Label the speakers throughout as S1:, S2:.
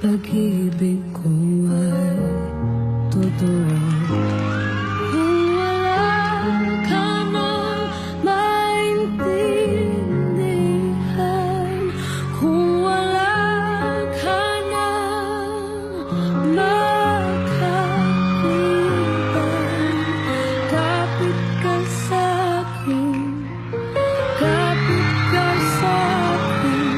S1: pag-ibig ko ay totoo. Kung wala ka nang maintindihan, kung wala ka nang makapitan, kapit ka sa'kin, kapit ka sa'kin,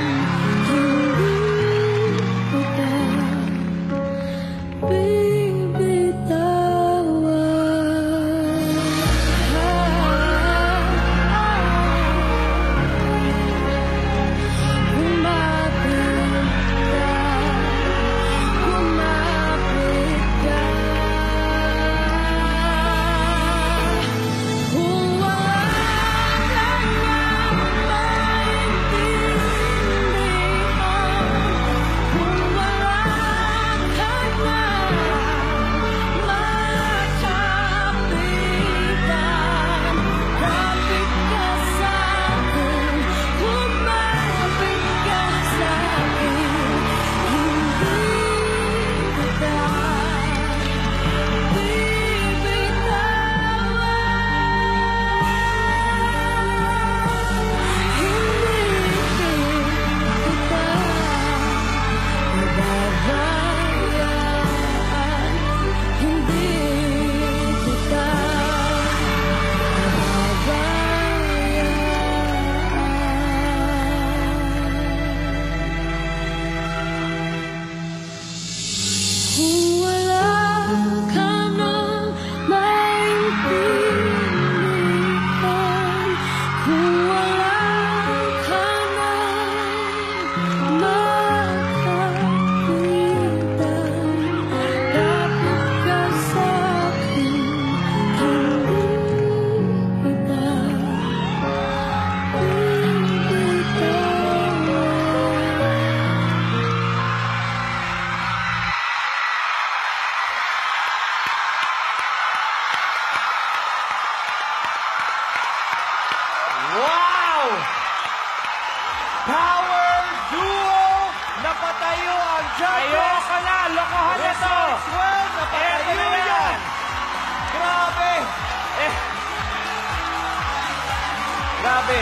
S1: hindi kita
S2: Wow! Power duo! Napatayo ang judges!
S3: Ayoko na! Lokohan na to!
S2: Well, napatayo
S3: Eto na
S2: yan!
S3: yan!
S2: Grabe! Grabe!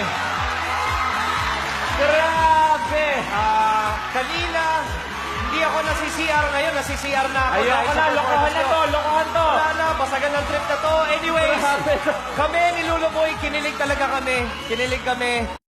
S2: Grabe! Kanina, hindi ako nasi-CR ngayon. Nasi-CR na ako.
S3: Ayoko
S2: dahil sa
S3: na! Lokohan na
S2: performance
S3: to!
S2: nyo.
S3: Lokohan to!
S2: Wala na, basagan ng trip na to. Anyways,
S3: Grabe.
S2: kami, niluluboy, kinilig talaga kami. Kinilig kami.